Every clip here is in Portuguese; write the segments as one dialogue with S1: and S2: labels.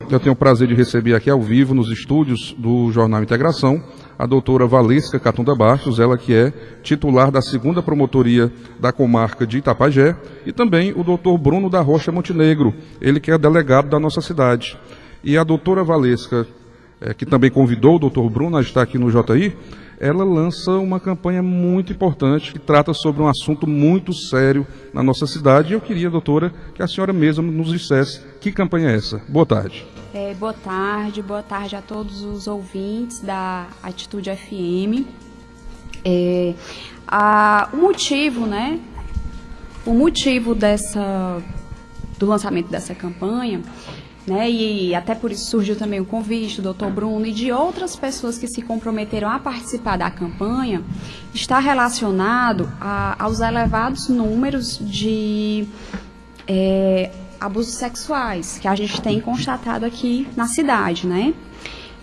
S1: Eu tenho o prazer de receber aqui ao vivo, nos estúdios do Jornal Integração, a doutora Valesca Catunda Bastos, ela que é titular da 2ª Promotoria da Comarca de Itapajé, e também o doutor Bruno da Rocha Montenegro, ele que é delegado da nossa cidade. E a doutora Valesca, que também convidou o doutor Bruno a estar aqui no JI, ela lança uma campanha muito importante que trata sobre um assunto muito sério na nossa cidade. E eu queria, doutora, que a senhora mesma nos dissesse que campanha é essa. Boa tarde.
S2: Boa tarde a todos os ouvintes da Atitude FM. O motivo, né? O motivo do lançamento dessa campanha, né, e até por isso surgiu também o convite do doutor Bruno e de outras pessoas que se comprometeram a participar da campanha, está relacionado aos elevados números de abusos sexuais que a gente tem constatado aqui na cidade, né?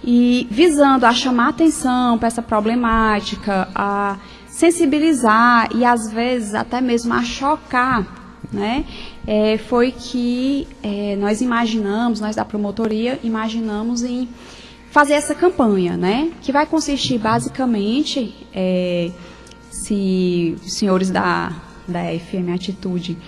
S2: E visando a chamar atenção para essa problemática, a sensibilizar e às vezes até mesmo a chocar, né? Foi que nós da promotoria imaginamos em fazer essa campanha, né? Que vai consistir basicamente, se os senhores da FM Atitude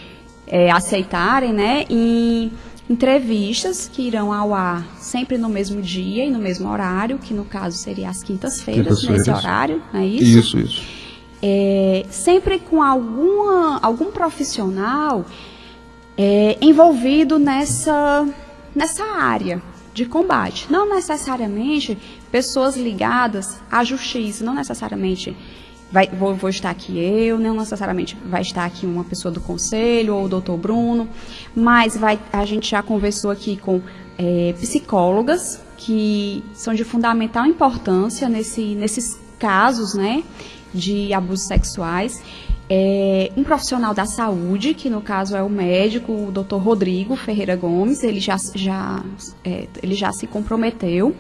S2: aceitarem, né? Em entrevistas que irão ao ar sempre no mesmo dia e no mesmo horário, que no caso seria às quintas-feiras, nesse horário, não é isso?
S1: Isso.
S2: Sempre com algum profissional envolvido nessa área de combate. Não necessariamente pessoas ligadas à justiça, não necessariamente vou estar aqui eu, não necessariamente vai estar aqui uma pessoa do conselho ou o doutor Bruno, mas a gente já conversou aqui com psicólogas que são de fundamental importância nesses casos, né, de abusos sexuais. Um profissional da saúde, que no caso é o médico, o Dr. Rodrigo Ferreira Gomes, ele já se comprometeu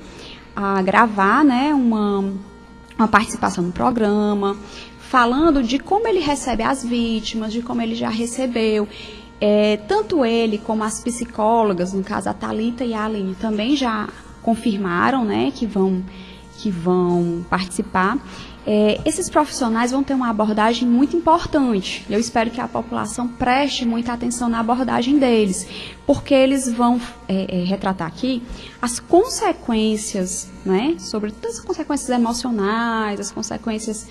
S2: a gravar, né, uma participação no programa, falando de como ele recebe as vítimas, de como ele já recebeu. Tanto ele como as psicólogas, no caso a Thalita e a Aline, também já confirmaram, né, que vão participar. Esses profissionais vão ter uma abordagem muito importante. Eu espero que a população preste muita atenção na abordagem deles, porque eles vão retratar aqui as consequências, né, sobre todas as consequências emocionais, as consequências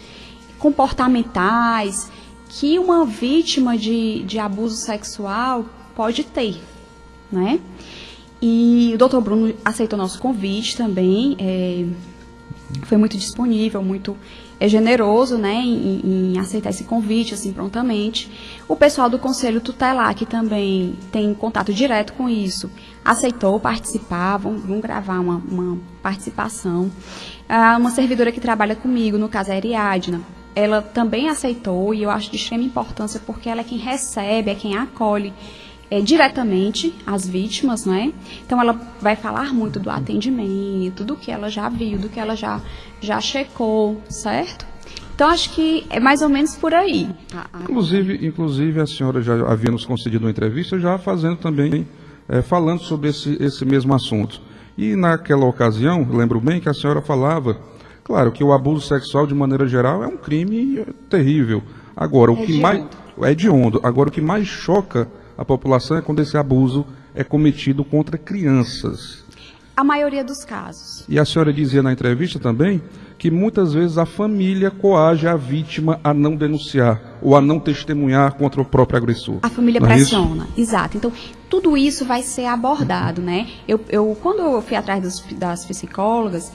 S2: comportamentais que uma vítima de abuso sexual pode ter, né? E o doutor Bruno aceitou nosso convite também, foi muito disponível, muito generoso, né, em aceitar esse convite, assim, prontamente. O pessoal do Conselho Tutelar, que também tem contato direto com isso, aceitou participar, vão gravar uma participação. Uma servidora que trabalha comigo, no caso a Ariadna, ela também aceitou, e eu acho de extrema importância, porque ela é quem recebe, é quem acolhe diretamente as vítimas, né? Então ela vai falar muito do atendimento, do que ela já viu, do que ela já checou, certo? Então acho que é mais ou menos por aí.
S1: Inclusive a senhora já havia nos concedido uma entrevista, já fazendo também, falando sobre esse mesmo assunto. E naquela ocasião, lembro bem que a senhora falava, claro, que o abuso sexual de maneira geral é um crime terrível. Agora, hediondo. Agora, o que mais choca a população é quando esse abuso é cometido contra crianças.
S2: A maioria dos casos.
S1: E a senhora dizia na entrevista também que muitas vezes a família coage a vítima a não denunciar ou a não testemunhar contra o próprio agressor. A família pressiona,
S2: exato. Então, tudo isso vai ser abordado, né? Quando eu fui atrás das psicólogas,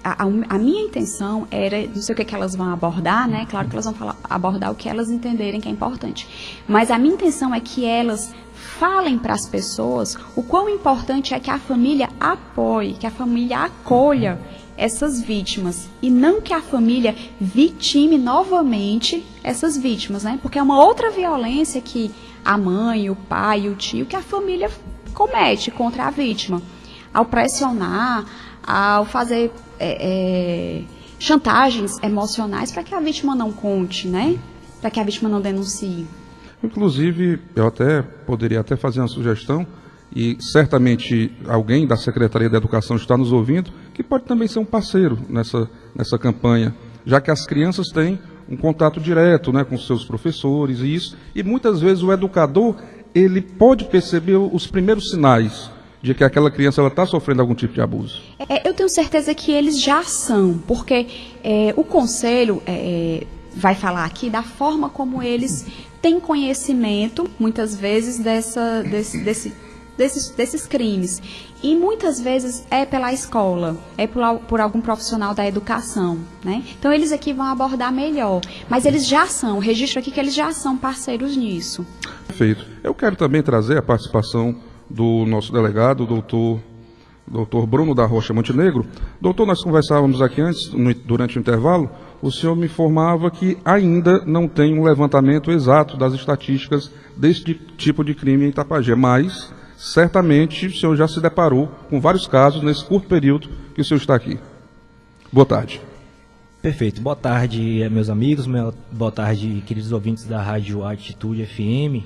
S2: a minha intenção era, não sei o que elas vão abordar, né? Claro que elas vão abordar o que elas entenderem que é importante. Mas a minha intenção é que elas falem para as pessoas o quão importante é que a família apoie, que a família acolha essas vítimas. E não que a família vitime novamente essas vítimas, né? Porque é uma outra violência que a mãe, o pai, o tio, que a família comete contra a vítima. Ao pressionar, ao fazer chantagens emocionais para que a vítima não conte, né? Para que a vítima não denuncie.
S1: Inclusive, eu poderia fazer uma sugestão, e certamente alguém da Secretaria da Educação está nos ouvindo, que pode também ser um parceiro nessa campanha, já que as crianças têm um contato direto, né, com seus professores e muitas vezes o educador ele pode perceber os primeiros sinais de que aquela criança está sofrendo algum tipo de abuso.
S2: Eu tenho certeza que eles já são, porque o Conselho vai falar aqui da forma como eles têm conhecimento, muitas vezes, desses crimes. E muitas vezes é pela escola, é por algum profissional da educação, né? Então eles aqui vão abordar melhor. Mas eles já são, o registro aqui que eles já são parceiros nisso.
S1: Perfeito. Eu quero também trazer a participação do nosso delegado, doutor Bruno da Rocha Montenegro. Doutor, nós conversávamos aqui antes, durante o intervalo, o senhor me informava que ainda não tem um levantamento exato das estatísticas deste tipo de crime em Itapajé, mas certamente o senhor já se deparou com vários casos nesse curto período que o senhor está aqui. Boa tarde.
S3: Perfeito. Boa tarde, meus amigos, boa tarde, queridos ouvintes da Rádio Atitude FM.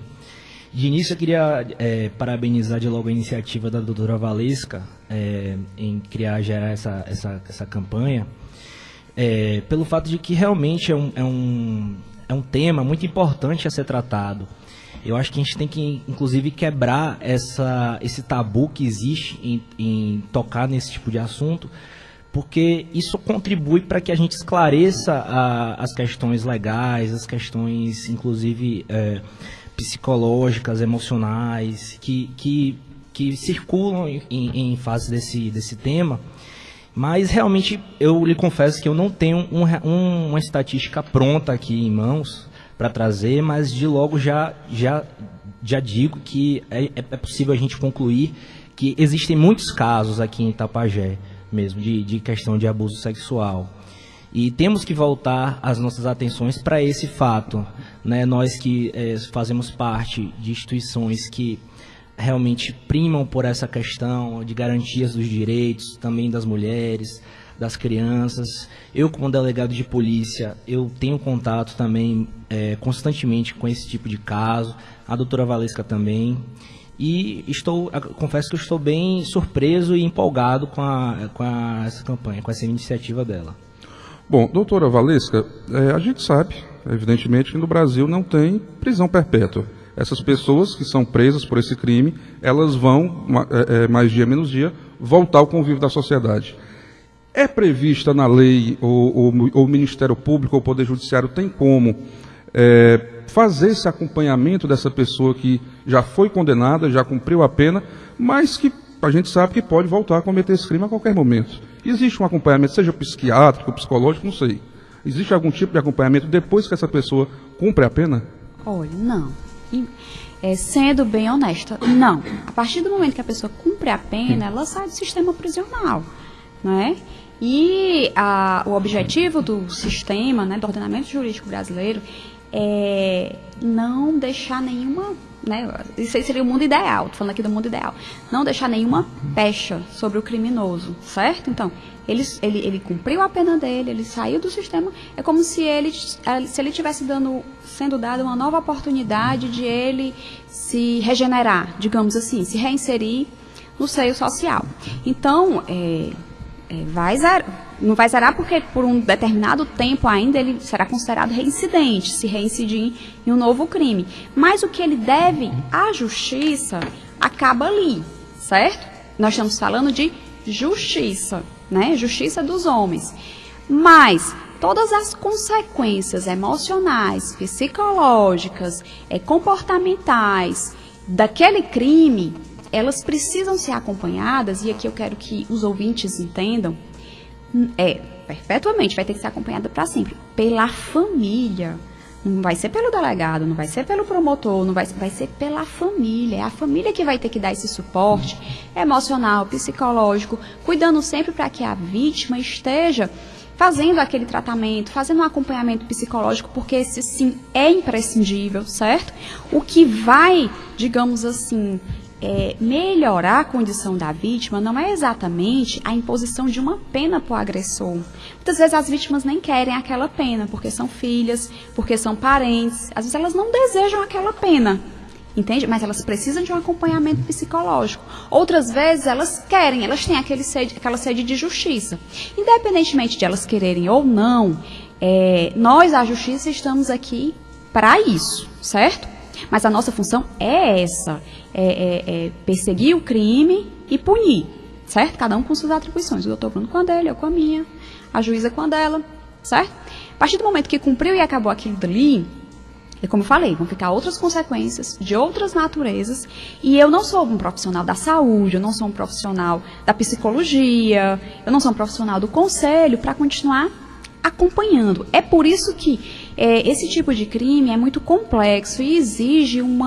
S3: De início, eu queria parabenizar de logo a iniciativa da doutora Valesca em criar já essa campanha, pelo fato de que realmente é um tema muito importante a ser tratado. Eu acho que a gente tem que, inclusive, quebrar esse tabu que existe em tocar nesse tipo de assunto, porque isso contribui para que a gente esclareça as questões legais, as questões, inclusive, psicológicas, emocionais, que circulam em face desse tema. Mas, realmente, eu lhe confesso que eu não tenho uma estatística pronta aqui em mãos para trazer, mas de logo já digo que é possível a gente concluir que existem muitos casos aqui em Itapajé, mesmo, de questão de abuso sexual. E temos que voltar as nossas atenções para esse fato, né? Nós que fazemos parte de instituições que realmente primam por essa questão de garantias dos direitos, também das mulheres, das crianças. Eu, como delegado de polícia, eu tenho contato também constantemente com esse tipo de caso, a doutora Valesca também, e confesso que eu estou bem surpreso e empolgado com essa campanha, com essa iniciativa dela.
S1: Bom, doutora Valesca, a gente sabe, evidentemente, que no Brasil não tem prisão perpétua. Essas pessoas que são presas por esse crime, elas vão, mais dia menos dia, voltar ao convívio da sociedade. É prevista na lei, ou o Ministério Público ou o Poder Judiciário tem como fazer esse acompanhamento dessa pessoa que já foi condenada, já cumpriu a pena, mas que a gente sabe que pode voltar a cometer esse crime a qualquer momento. Existe um acompanhamento, seja psiquiátrico, psicológico, não sei. Existe algum tipo de acompanhamento depois que essa pessoa cumpre a pena?
S2: Olha, não. Sendo bem honesta, não. A partir do momento que a pessoa cumpre a pena, ela sai do sistema prisional, não é? E o objetivo do sistema, né, do ordenamento jurídico brasileiro, é não deixar nenhuma, né, isso aí seria o mundo ideal, estou falando aqui do mundo ideal, não deixar nenhuma pecha sobre o criminoso, certo? Então, ele cumpriu a pena dele, ele saiu do sistema, é como se ele tivesse sendo dado uma nova oportunidade de ele se regenerar, digamos assim, se reinserir no seio social. Então, não vai zerar porque por um determinado tempo ainda ele será considerado reincidente, se reincidir em um novo crime. Mas o que ele deve à justiça acaba ali, certo? Nós estamos falando de justiça, né? Justiça dos homens. Mas todas as consequências emocionais, psicológicas, comportamentais daquele crime, elas precisam ser acompanhadas, e aqui eu quero que os ouvintes entendam, perpetuamente vai ter que ser acompanhada para sempre, pela família. Não vai ser pelo delegado, não vai ser pelo promotor, vai ser pela família. É a família que vai ter que dar esse suporte emocional, psicológico, cuidando sempre para que a vítima esteja fazendo aquele tratamento, fazendo um acompanhamento psicológico, porque esse sim é imprescindível, certo? O que vai, digamos assim, melhorar a condição da vítima não é exatamente a imposição de uma pena para o agressor. Muitas vezes as vítimas nem querem aquela pena, porque são filhas, porque são parentes. Às vezes elas não desejam aquela pena. entende? Mas elas precisam de um acompanhamento psicológico. Outras vezes elas querem, elas têm aquela sede de justiça. Independentemente de elas quererem ou não, nós, a justiça, estamos aqui para isso, certo? Mas a nossa função é essa, perseguir o crime e punir, certo? Cada um com suas atribuições. O doutor Bruno com a dele, eu com a minha, a juíza com a dela, certo? A partir do momento que cumpriu e acabou aquilo dali, como eu falei, vão ficar outras consequências de outras naturezas, e eu não sou um profissional da saúde, eu não sou um profissional da psicologia, eu não sou um profissional do conselho para continuar acompanhando. É por isso que esse tipo de crime é muito complexo e exige um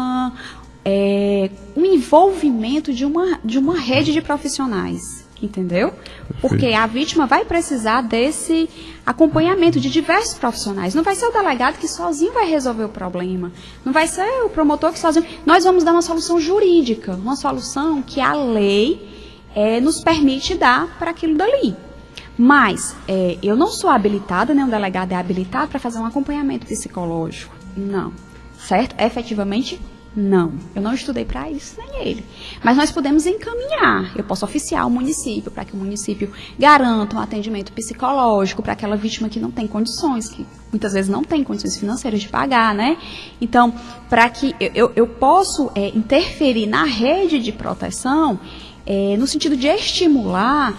S2: envolvimento de uma rede de profissionais. Entendeu? Porque a vítima vai precisar desse acompanhamento de diversos profissionais. Não vai ser o delegado que sozinho vai resolver o problema. Não vai ser o promotor que sozinho... Nós vamos dar uma solução jurídica, uma solução que a lei nos permite dar para aquilo dali. Mas eu não sou habilitada, nem um delegado é habilitado para fazer um acompanhamento psicológico. Não. Certo? Efetivamente, não. Eu não estudei para isso, nem ele. Mas nós podemos encaminhar. Eu posso oficiar o município para que o município garanta um atendimento psicológico para aquela vítima que não tem condições, que muitas vezes não tem condições financeiras de pagar, né? Então, para que eu posso interferir na rede de proteção, no sentido de estimular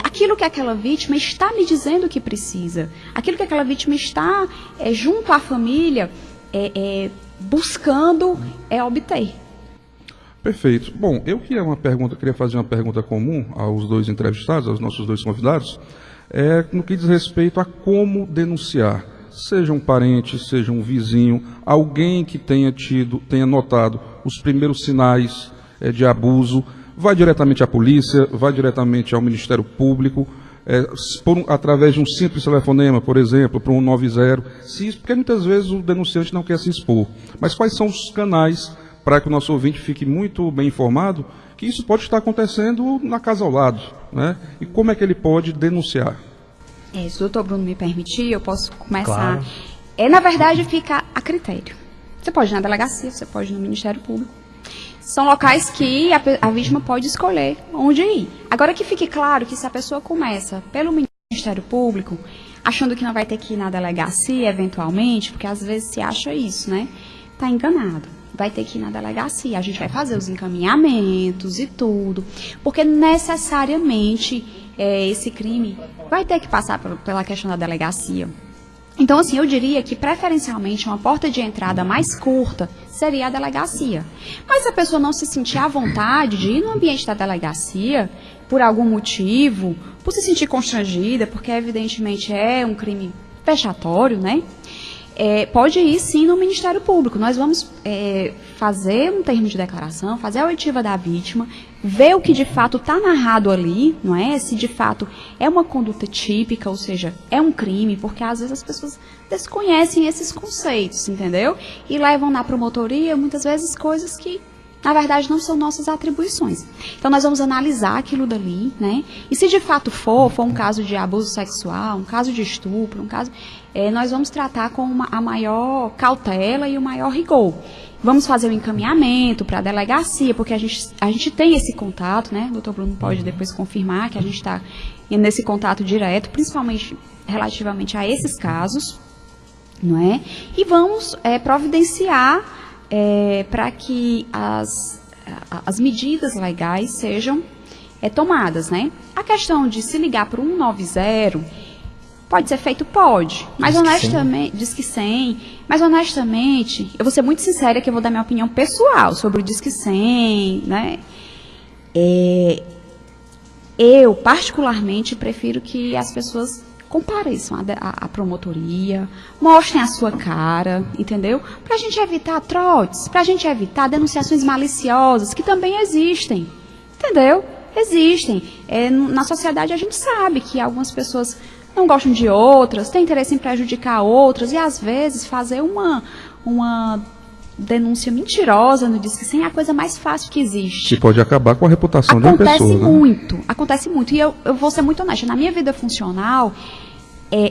S2: aquilo que aquela vítima está me dizendo que precisa, aquilo que aquela vítima está junto à família buscando obter.
S1: Perfeito. Bom, eu queria fazer uma pergunta comum aos dois entrevistados, aos nossos dois convidados, no que diz respeito a como denunciar, seja um parente, seja um vizinho, alguém que tenha notado os primeiros sinais de abuso, vai diretamente à polícia, vai diretamente ao Ministério Público, através de um simples telefonema, por exemplo, para um 190, porque muitas vezes o denunciante não quer se expor. Mas quais são os canais para que o nosso ouvinte fique muito bem informado que isso pode estar acontecendo na casa ao lado, né? E como é que ele pode denunciar?
S2: Se o doutor Bruno me permitir, eu posso começar.
S3: Claro.
S2: Na verdade, fica a critério. Você pode ir na delegacia, você pode ir no Ministério Público. São locais que a vítima pode escolher onde ir. Agora que fique claro que se a pessoa começa pelo Ministério Público, achando que não vai ter que ir na delegacia, eventualmente, porque às vezes se acha isso, né? Está enganado. Vai ter que ir na delegacia. A gente vai fazer os encaminhamentos e tudo. Porque necessariamente esse crime vai ter que passar pela questão da delegacia. Então, assim, eu diria que, preferencialmente, uma porta de entrada mais curta seria a delegacia. Mas se a pessoa não se sentir à vontade de ir no ambiente da delegacia, por algum motivo, por se sentir constrangida, porque, evidentemente, é um crime vexatório, né? Pode ir, sim, no Ministério Público. Nós vamos fazer um termo de declaração, fazer a oitiva da vítima, ver o que de fato está narrado ali, não é? Se de fato é uma conduta típica, ou seja, é um crime, porque às vezes as pessoas desconhecem esses conceitos, entendeu? E levam na promotoria, muitas vezes, coisas que, na verdade, não são nossas atribuições. Então, nós vamos analisar aquilo dali, né? E se de fato for um caso de abuso sexual, um caso de estupro, nós vamos tratar com a maior cautela e o maior rigor. Vamos fazer o encaminhamento para a delegacia, porque a gente tem esse contato, né? O doutor Bruno pode depois confirmar que a gente está nesse contato direto, principalmente relativamente a esses casos, não é? E vamos providenciar para que as medidas legais sejam tomadas, né? A questão de se ligar para o 190 pode ser feito? Pode. Mas honestamente, Disque 100, mas honestamente, eu vou ser muito sincera que eu vou dar minha opinião pessoal sobre o Disque 100, né? Eu, particularmente, prefiro que as pessoas compareçam à promotoria, mostrem a sua cara, entendeu? Para a gente evitar trotes, para a gente evitar denunciações maliciosas, que também existem, entendeu? Existem. Na sociedade a gente sabe que algumas pessoas não gostam de outras, têm interesse em prejudicar outras, e às vezes fazer uma denúncia mentirosa no Disque 100 é a coisa mais fácil que existe.
S1: Que pode acabar com a reputação de uma pessoa.
S2: Acontece muito. E eu vou ser muito honesta, na minha vida funcional,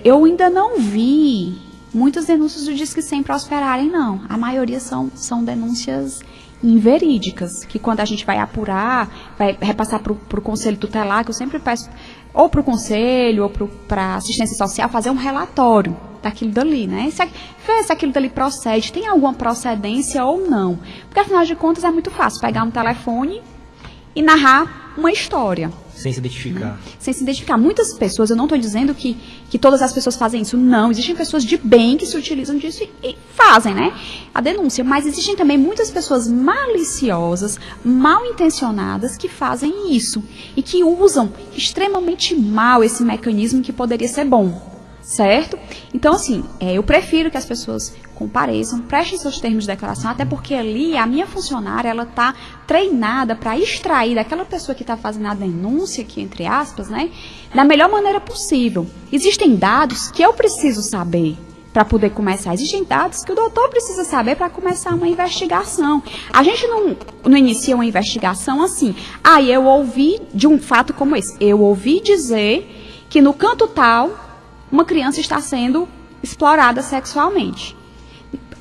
S2: eu ainda não vi muitas denúncias do Disque 100 prosperarem, não. A maioria são denúncias inverídicas, que quando a gente vai apurar, vai repassar para o conselho tutelar, que eu sempre peço, ou para o conselho, ou para a assistência social, fazer um relatório daquilo dali, né? Se aquilo dali procede, tem alguma procedência ou não. Porque, afinal de contas, é muito fácil pegar um telefone e narrar uma história.
S3: Sem se identificar.
S2: Sem se identificar. Muitas pessoas, eu não estou dizendo que todas as pessoas fazem isso, não. Existem pessoas de bem que se utilizam disso e fazem, né? A denúncia. Mas existem também muitas pessoas maliciosas, mal intencionadas, que fazem isso. E que usam extremamente mal esse mecanismo que poderia ser bom. Certo? Então, assim, eu prefiro que as pessoas compareçam, prestem seus termos de declaração, até porque ali a minha funcionária, ela está treinada para extrair daquela pessoa que está fazendo a denúncia, aqui entre aspas, né, da melhor maneira possível. Existem dados que eu preciso saber para poder começar. Existem dados que o doutor precisa saber para começar uma investigação. A gente não inicia uma investigação assim. Eu ouvi de um fato como esse. Eu ouvi dizer que no canto tal uma criança está sendo explorada sexualmente.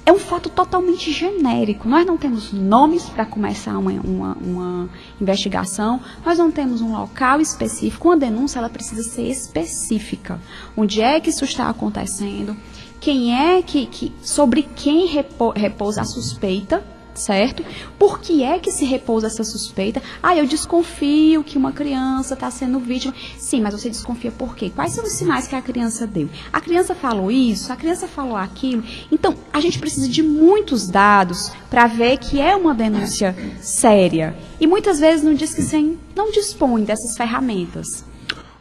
S2: É um fato totalmente genérico. Nós não temos nomes para começar uma investigação, nós não temos um local específico. Uma denúncia, ela precisa ser específica. Onde é que isso está acontecendo? Quem é sobre quem repousa a suspeita? Certo? Por que é que se repousa essa suspeita? Eu desconfio que uma criança está sendo vítima. Sim, mas você desconfia por quê? Quais são os sinais que a criança deu? A criança falou isso? A criança falou aquilo? Então, a gente precisa de muitos dados para ver que é uma denúncia séria. E muitas vezes não dispõe dessas ferramentas.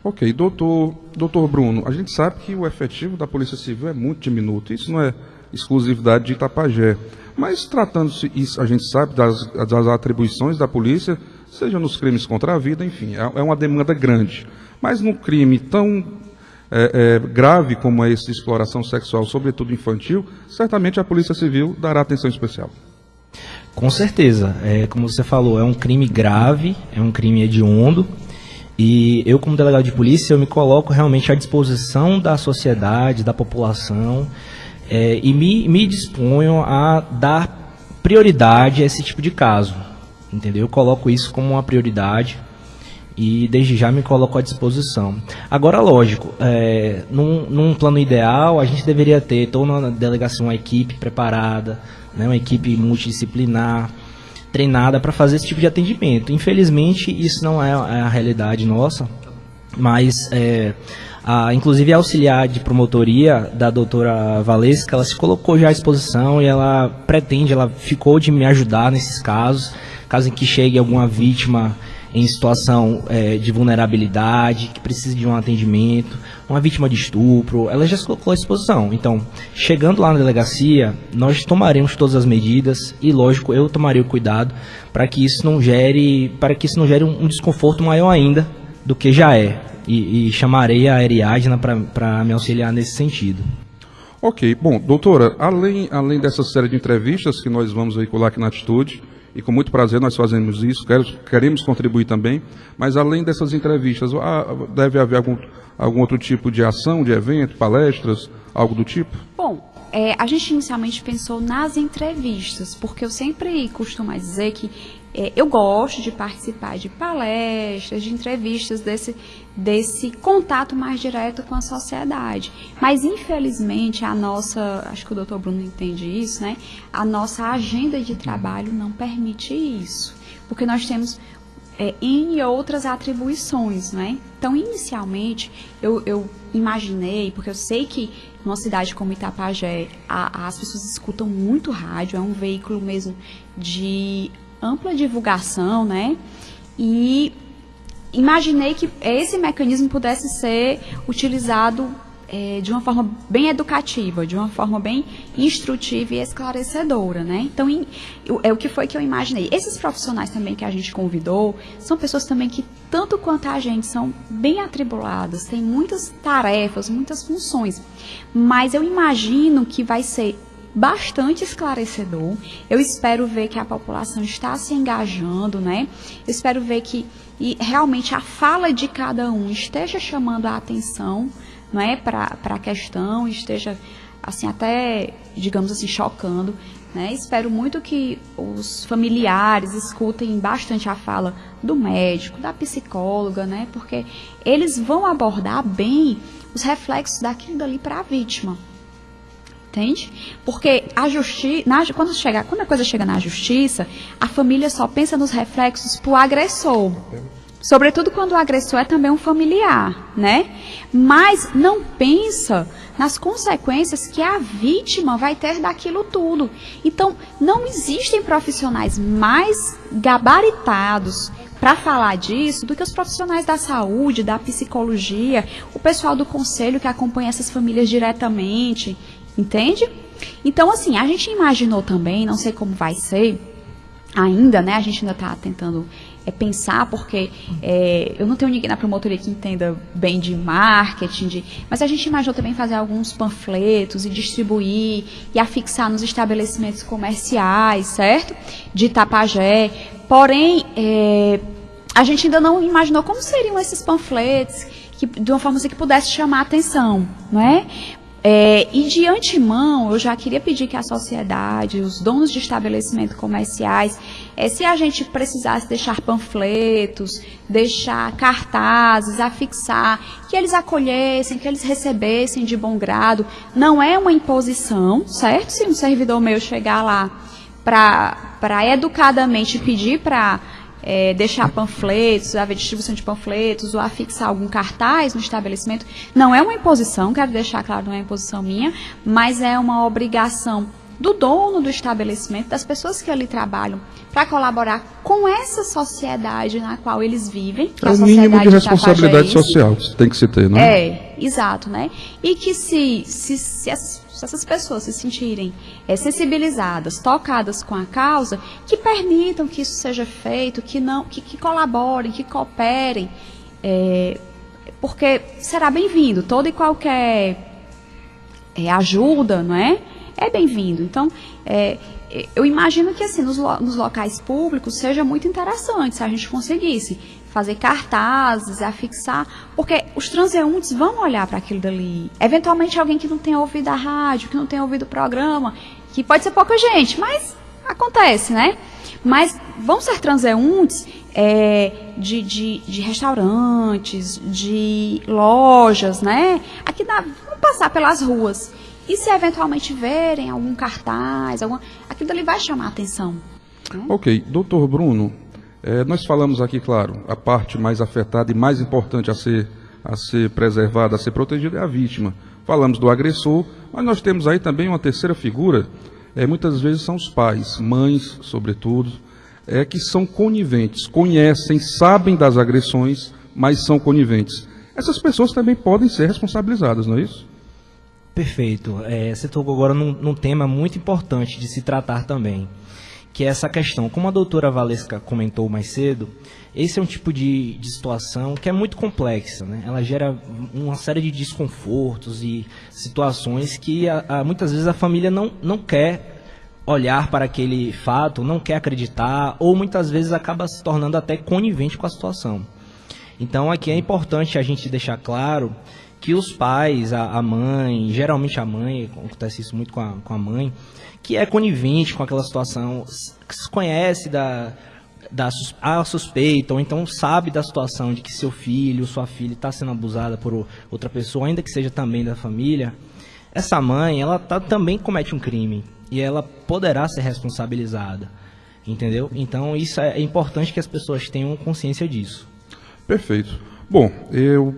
S1: Ok, doutor Bruno, a gente sabe que o efetivo da Polícia Civil é muito diminuto. Isso não é exclusividade de Itapajé. Mas tratando-se, isso a gente sabe das atribuições da polícia, seja nos crimes contra a vida, enfim, é uma demanda grande. Mas num crime tão grave como esse de exploração sexual, sobretudo infantil, certamente a Polícia Civil dará atenção especial.
S3: Com certeza. Como você falou, é um crime grave, é um crime hediondo. E eu, como delegado de polícia, eu me coloco realmente à disposição da sociedade, da população, e me disponho a dar prioridade a esse tipo de caso, entendeu? Eu coloco isso como uma prioridade e desde já me coloco à disposição. Agora, lógico, num plano ideal, a gente deveria ter toda na delegacia uma equipe preparada, né, uma equipe multidisciplinar, treinada para fazer esse tipo de atendimento. Infelizmente, isso não é a realidade nossa, mas inclusive a auxiliar de promotoria da doutora Valesca, ela se colocou já à disposição e ela ficou de me ajudar nesses casos em que chegue alguma vítima em situação de vulnerabilidade, que precise de um atendimento, uma vítima de estupro, ela já se colocou à disposição. Então, chegando lá na delegacia, nós tomaremos todas as medidas e, lógico, eu tomarei o cuidado para que isso não gere um desconforto maior ainda do que já é. E chamarei a Ariadna para me auxiliar nesse sentido.
S1: Ok, bom, doutora, além dessa série de entrevistas que nós vamos veicular aqui na Atitude, e com muito prazer nós fazemos isso, queremos contribuir também, mas além dessas entrevistas, deve haver algum outro tipo de ação, de evento, palestras, algo do tipo? Bom,
S2: a gente inicialmente pensou nas entrevistas, porque eu sempre costumo dizer que eu gosto de participar de palestras, de entrevistas, desse contato mais direto com a sociedade. Mas, infelizmente, acho que o doutor Bruno entende isso, né? A nossa agenda de trabalho não permite isso, porque nós temos N outras atribuições, né? Então, inicialmente, eu imaginei, porque eu sei que numa cidade como Itapajé, as pessoas escutam muito rádio, é um veículo mesmo de ampla divulgação, né? E imaginei que esse mecanismo pudesse ser utilizado de uma forma bem educativa, de uma forma bem instrutiva e esclarecedora, né? Então, o que foi que eu imaginei? Esses profissionais também que a gente convidou são pessoas também que, tanto quanto a gente, são bem atribuladas, têm muitas tarefas, muitas funções, mas eu imagino que vai ser bastante esclarecedor. Eu espero ver que a população está se engajando, né? Eu espero ver que realmente a fala de cada um esteja chamando a atenção, não é, para a questão, esteja assim até, digamos assim, chocando. né? Espero muito que os familiares escutem bastante a fala do médico, da psicóloga, né? Porque eles vão abordar bem os reflexos daquilo dali para a vítima. Entende? Porque quando a coisa chega na justiça, a família só pensa nos reflexos para o agressor. Sobretudo quando o agressor é também um familiar, né? Mas não pensa nas consequências que a vítima vai ter daquilo tudo. Então, não existem profissionais mais gabaritados para falar disso do que os profissionais da saúde, da psicologia, o pessoal do conselho que acompanha essas famílias diretamente, entende? Então, assim, a gente imaginou também, não sei como vai ser ainda, né? A gente ainda está tentando pensar, porque eu não tenho ninguém na promotoria que entenda bem de marketing, mas a gente imaginou também fazer alguns panfletos e distribuir e afixar nos estabelecimentos comerciais, certo? De Itapajé. Porém, a gente ainda não imaginou como seriam esses panfletos, de uma forma assim que pudesse chamar a atenção, não é? E de antemão, eu já queria pedir que a sociedade, os donos de estabelecimentos comerciais, se a gente precisasse deixar panfletos, deixar cartazes, afixar, que eles acolhessem, que eles recebessem de bom grado. Não é uma imposição, certo? Se um servidor meu chegar lá para educadamente pedir para deixar panfletos, haver distribuição de panfletos ou afixar algum cartaz no estabelecimento, não é uma imposição, quero deixar claro, não é uma imposição minha, mas é uma obrigação do dono do estabelecimento, das pessoas que ali trabalham, para colaborar com essa sociedade na qual eles vivem.
S1: É o mínimo de responsabilidade social que tem que se ter, não é?
S2: Exato, né? E que se essas pessoas se sentirem sensibilizadas, tocadas com a causa, que permitam que isso seja feito, que colaborem, que cooperem, porque será bem-vindo. Toda e qualquer ajuda, não é? É bem-vindo. Então, eu imagino que assim, nos locais públicos seja muito interessante se a gente conseguisse fazer cartazes, afixar, porque os transeuntes vão olhar para aquilo dali. Eventualmente alguém que não tenha ouvido a rádio, que não tenha ouvido o programa, que pode ser pouca gente, mas acontece, né? Mas vão ser transeuntes de restaurantes, de lojas, né? Vão passar pelas ruas. E se eventualmente verem algum cartaz, aquilo ali vai chamar a atenção. Né?
S1: Ok. Doutor Bruno, nós falamos aqui, claro, a parte mais afetada e mais importante a ser preservada, a ser protegida é a vítima. Falamos do agressor, mas nós temos aí também uma terceira figura, muitas vezes são os pais, mães, sobretudo, que são coniventes, conhecem, sabem das agressões, mas são coniventes. Essas pessoas também podem ser responsabilizadas, não é isso?
S3: Perfeito. Você tocou agora num tema muito importante de se tratar também, que é essa questão. Como a doutora Valesca comentou mais cedo, esse é um tipo de situação que é muito complexa, né? Ela gera uma série de desconfortos e situações que muitas vezes a família não quer olhar para aquele fato, não quer acreditar, ou muitas vezes acaba se tornando até conivente com a situação. Então aqui é importante a gente deixar claro que os pais, a mãe, geralmente a mãe, acontece isso muito com a mãe, que é conivente com aquela situação, que se conhece a suspeita, ou então sabe da situação de que seu filho, sua filha está sendo abusada por outra pessoa, ainda que seja também da família, essa mãe, ela também comete um crime, e ela poderá ser responsabilizada, entendeu? Então isso é importante que as pessoas tenham consciência disso. Perfeito.
S1: Bom, eu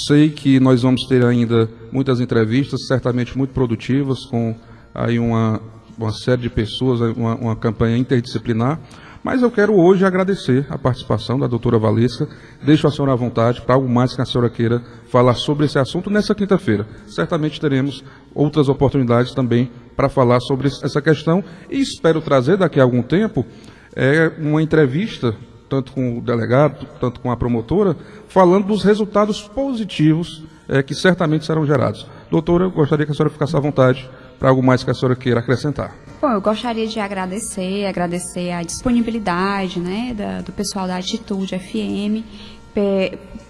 S1: sei que nós vamos ter ainda muitas entrevistas, certamente muito produtivas, com aí uma série de pessoas, uma campanha interdisciplinar, mas eu quero hoje agradecer a participação da doutora Valesca. Deixo a senhora à vontade para algo mais que a senhora queira falar sobre esse assunto nessa quinta-feira. Certamente teremos outras oportunidades também para falar sobre essa questão e espero trazer daqui a algum tempo uma entrevista, tanto com o delegado, tanto com a promotora, falando dos resultados positivos que certamente serão gerados. Doutora, eu gostaria que a senhora ficasse à vontade para algo mais que a senhora queira acrescentar.
S2: Bom, eu gostaria de agradecer a disponibilidade, né, do pessoal da Atitude FM,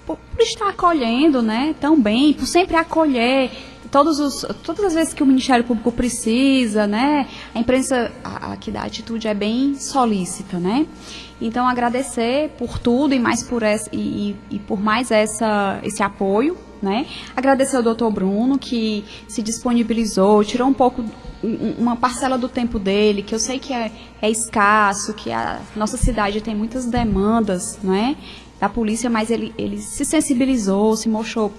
S2: por estar acolhendo, né, tão bem, por sempre acolher todas as vezes que o Ministério Público precisa, né, a imprensa aqui da Atitude é bem solícita, né? Então, agradecer por tudo e mais por por mais esse apoio, né? Agradecer ao doutor Bruno, que se disponibilizou, tirou um pouco, uma parcela do tempo dele, que eu sei que é escasso, que a nossa cidade tem muitas demandas, né, da polícia, mas ele se sensibilizou, se mostrou,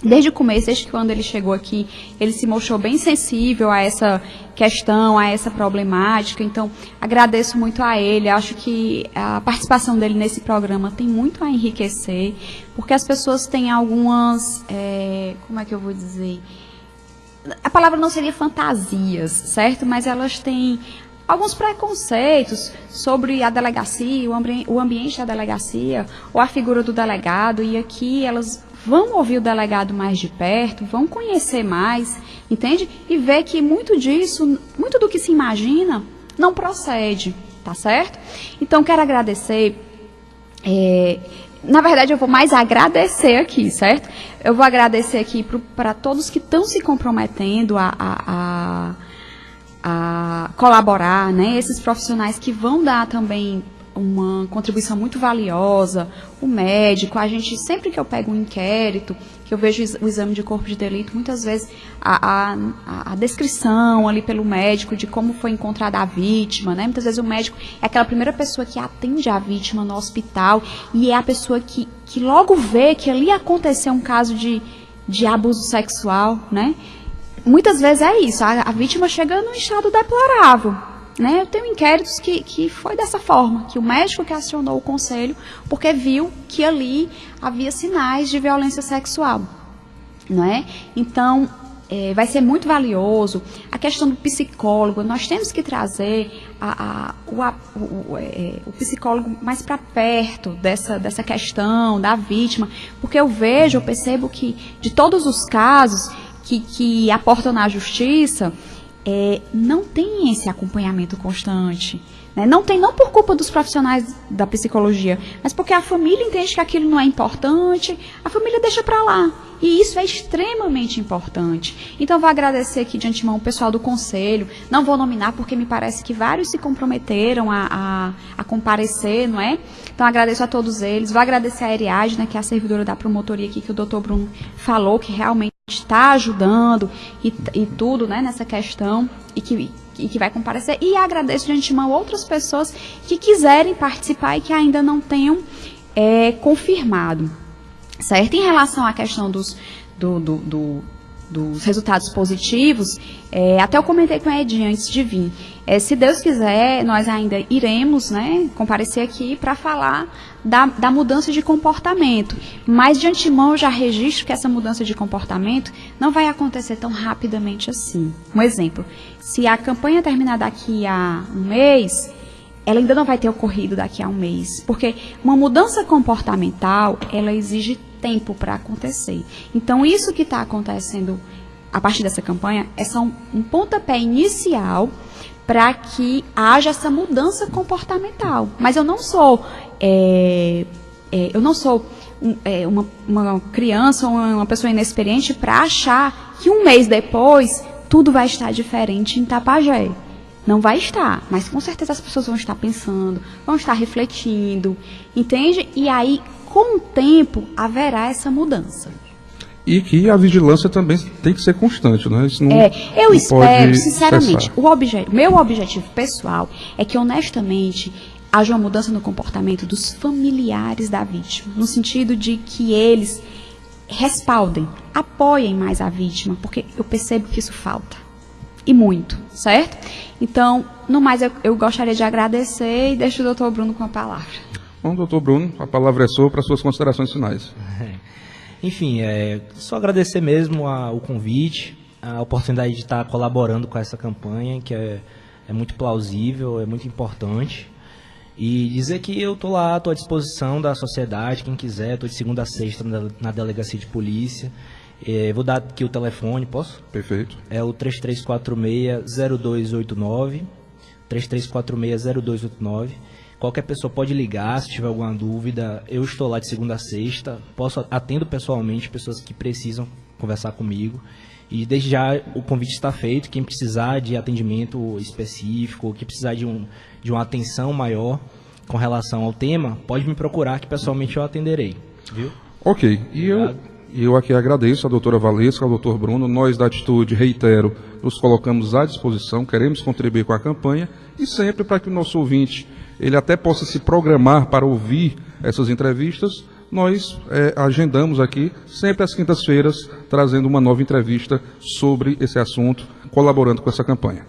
S2: desde o começo, desde quando ele chegou aqui, ele se mostrou bem sensível a essa questão, a essa problemática. Então, agradeço muito a ele. Acho que a participação dele nesse programa tem muito a enriquecer, porque as pessoas têm algumas, como é que eu vou dizer? A palavra não seria fantasias, certo? Mas elas têm alguns preconceitos sobre a delegacia, o ambiente da delegacia, ou a figura do delegado, e aqui elas vão ouvir o delegado mais de perto, vão conhecer mais, entende? E ver que muito do que se imagina, não procede, tá certo? Então, quero agradecer, na verdade, eu vou mais agradecer aqui, certo? Eu vou agradecer aqui para todos que estão se comprometendo a colaborar, né? Esses profissionais que vão dar também uma contribuição muito valiosa, o médico, a gente, sempre que eu pego um inquérito, que eu vejo o exame de corpo de delito, muitas vezes a descrição ali pelo médico de como foi encontrada a vítima, né? Muitas vezes o médico é aquela primeira pessoa que atende a vítima no hospital e é a pessoa que logo vê que ali aconteceu um caso de abuso sexual, né? Muitas vezes é isso, a vítima chega num estado deplorável, né? Eu tenho inquéritos que foi dessa forma, que o médico que acionou o conselho porque viu que ali havia sinais de violência sexual, não é? Então, vai ser muito valioso. A questão do psicólogo, nós temos que trazer o psicólogo mais para perto dessa questão da vítima, porque eu percebo que de todos os casos que aportam na justiça, não tem esse acompanhamento constante, né? Não por culpa dos profissionais da psicologia, mas porque a família entende que aquilo não é importante, a família deixa para lá. E isso é extremamente importante. Então, vou agradecer aqui de antemão o pessoal do conselho. Não vou nominar porque me parece que vários se comprometeram a comparecer, não é? Então, agradeço a todos eles. Vou agradecer a Ariadna, que é a servidora da promotoria aqui, que o doutor Bruno falou, que realmente está ajudando e tudo, né, nessa questão, e que vai comparecer. E agradeço de antemão outras pessoas que quiserem participar e que ainda não tenham confirmado, certo? Em relação à questão dos resultados positivos, até eu comentei com a Edinha antes de vir. Se Deus quiser, nós ainda iremos, né, comparecer aqui para falar da mudança de comportamento. Mas, de antemão, eu já registro que essa mudança de comportamento não vai acontecer tão rapidamente assim. Um exemplo, se a campanha terminar daqui a um mês, ela ainda não vai ter ocorrido daqui a um mês. Porque uma mudança comportamental, ela exige tempo para acontecer. Então, isso que está acontecendo a partir dessa campanha é só um pontapé inicial para que haja essa mudança comportamental. Mas eu não sou uma criança ou uma pessoa inexperiente para achar que um mês depois tudo vai estar diferente em Tapajé. Não vai estar, mas com certeza as pessoas vão estar pensando, vão estar refletindo, entende? E aí, com o tempo, haverá essa mudança.
S1: E que a vigilância também tem que ser constante, né? Isso não,
S2: eu
S1: não
S2: espero, sinceramente, meu objetivo pessoal é que, honestamente, haja uma mudança no comportamento dos familiares da vítima, no sentido de que eles respaldem, apoiem mais a vítima, porque eu percebo que isso falta. E muito, certo? Então, no mais, eu gostaria de agradecer e deixo o doutor Bruno com a palavra.
S1: Bom, doutor Bruno, a palavra é sua para suas considerações finais.
S3: Enfim, só agradecer mesmo o convite, a oportunidade de estar colaborando com essa campanha, que é muito plausível, é muito importante. E dizer que eu estou lá, estou à disposição da sociedade, quem quiser, estou de segunda a sexta na delegacia de polícia. Vou dar aqui o telefone, posso?
S1: Perfeito.
S3: É o 3346-0289, 3346-0289. Qualquer pessoa pode ligar se tiver alguma dúvida. Eu estou lá de segunda a sexta, atendo pessoalmente pessoas que precisam conversar comigo. E desde já o convite está feito. Quem precisar de atendimento específico, que precisar de uma atenção maior com relação ao tema, pode me procurar que pessoalmente eu atenderei. Viu?
S1: Ok. E eu aqui agradeço a doutora Valesca, ao doutor Bruno. Nós da Atitude, reitero, nos colocamos à disposição, queremos contribuir com a campanha e sempre para que o nosso ouvinte ele até possa se programar para ouvir essas entrevistas, nós agendamos aqui, sempre às quintas-feiras, trazendo uma nova entrevista sobre esse assunto, colaborando com essa campanha.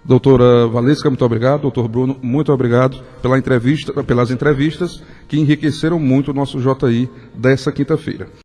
S1: Doutora Valesca, muito obrigado. Doutor Bruno, muito obrigado pelas entrevistas que enriqueceram muito o nosso JI dessa quinta-feira.